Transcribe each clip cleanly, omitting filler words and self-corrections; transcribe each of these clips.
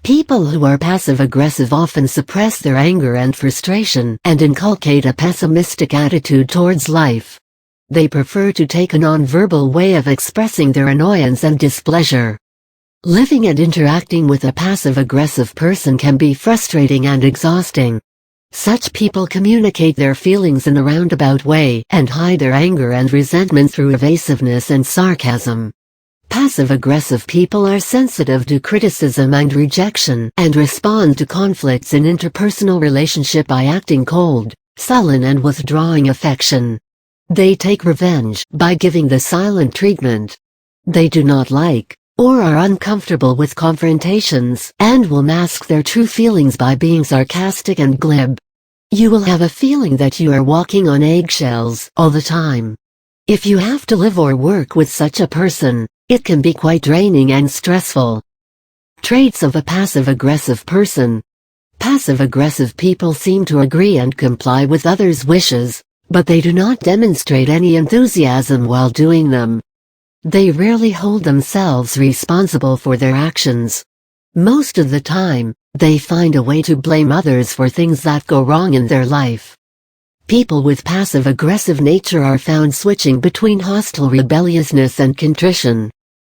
People who are passive-aggressive often suppress their anger and frustration and inculcate a pessimistic attitude towards life. They prefer to take a non-verbal way of expressing their annoyance and displeasure. Living and interacting with a passive-aggressive person can be frustrating and exhausting. Such people communicate their feelings in a roundabout way and hide their anger and resentment through evasiveness and sarcasm. Passive-aggressive people are sensitive to criticism and rejection and respond to conflicts in interpersonal relationship by acting cold, sullen and withdrawing affection. They take revenge by giving the silent treatment. They do not like or are uncomfortable with confrontations and will mask their true feelings by being sarcastic and glib. You will have a feeling that you are walking on eggshells all the time. If you have to live or work with such a person, it can be quite draining and stressful. Traits of a passive-aggressive person. Passive-aggressive people seem to agree and comply with others' wishes, but they do not demonstrate any enthusiasm while doing them. They rarely hold themselves responsible for their actions. Most of the time, they find a way to blame others for things that go wrong in their life. People with passive-aggressive nature are found switching between hostile rebelliousness and contrition.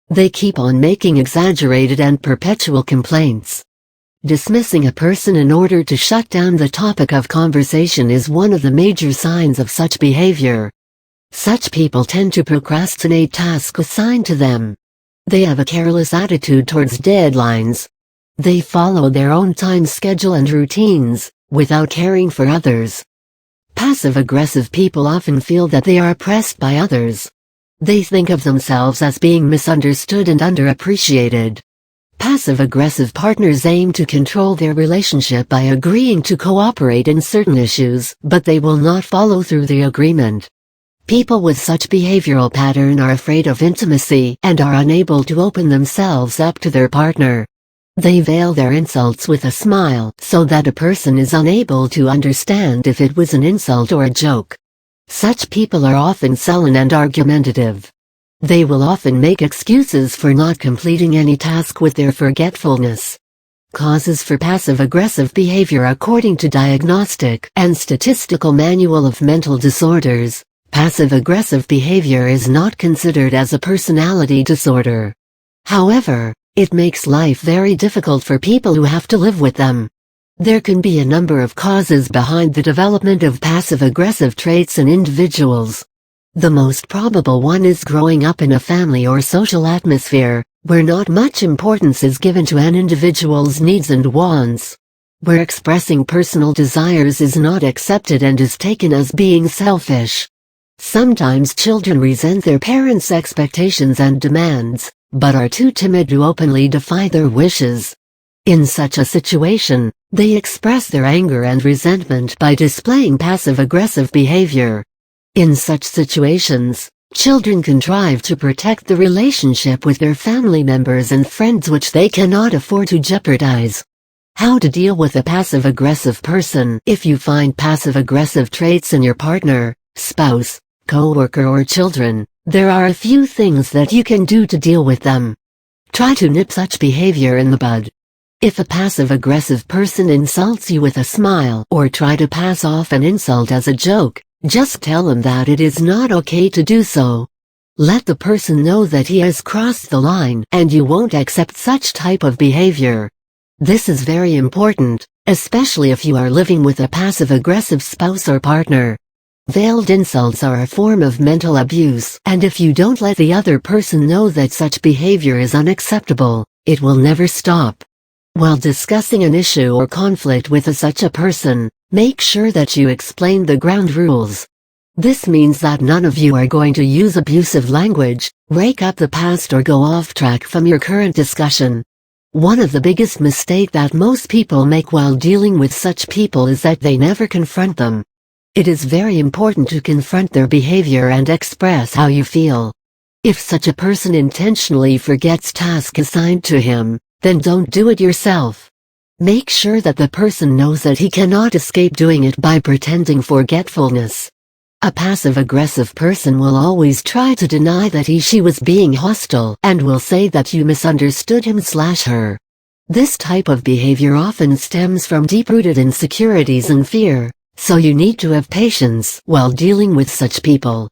They keep on making exaggerated and perpetual complaints. Dismissing a person in order to shut down the topic of conversation is one of the major signs of such behavior. Such people tend to procrastinate tasks assigned to them. They have a careless attitude towards deadlines. They follow their own time schedule and routines, without caring for others. Passive-aggressive people often feel that they are oppressed by others. They think of themselves as being misunderstood and underappreciated. Passive-aggressive partners aim to control their relationship by agreeing to cooperate in certain issues, but they will not follow through the agreement. People with such behavioral pattern are afraid of intimacy and are unable to open themselves up to their partner. They veil their insults with a smile so that a person is unable to understand if it was an insult or a joke. Such people are often sullen and argumentative. They will often make excuses for not completing any task with their forgetfulness. Causes for passive-aggressive behavior. According to Diagnostic and Statistical Manual of Mental Disorders, passive-aggressive behavior is not considered as a personality disorder. However, it makes life very difficult for people who have to live with them. There can be a number of causes behind the development of passive-aggressive traits in individuals. The most probable one is growing up in a family or social atmosphere, where not much importance is given to an individual's needs and wants. Where expressing personal desires is not accepted and is taken as being selfish. Sometimes children resent their parents' expectations and demands, but are too timid to openly defy their wishes. In such a situation, they express their anger and resentment by displaying passive-aggressive behavior. In such situations, children contrive to protect the relationship with their family members and friends which they cannot afford to jeopardize. How to deal with a passive-aggressive person. If you find passive-aggressive traits in your partner, spouse, co-worker or children, there are a few things that you can do to deal with them. Try to nip such behavior in the bud. If a passive-aggressive person insults you with a smile or try to pass off an insult as a joke, just tell him that it is not okay to do so. Let the person know that he has crossed the line and you won't accept such type of behavior. This is very important, especially if you are living with a passive-aggressive spouse or partner. Veiled insults are a form of mental abuse, and if you don't let the other person know that such behavior is unacceptable, it will never stop. While discussing an issue or conflict with such a person, make sure that you explain the ground rules. This means that none of you are going to use abusive language, rake up the past or go off track from your current discussion. One of the biggest mistakes that most people make while dealing with such people is that they never confront them. It is very important to confront their behavior and express how you feel. If such a person intentionally forgets tasks assigned to him, then don't do it yourself. Make sure that the person knows that he cannot escape doing it by pretending forgetfulness. A passive-aggressive person will always try to deny that he/she was being hostile and will say that you misunderstood him/her. This type of behavior often stems from deep-rooted insecurities and fear, so you need to have patience while dealing with such people.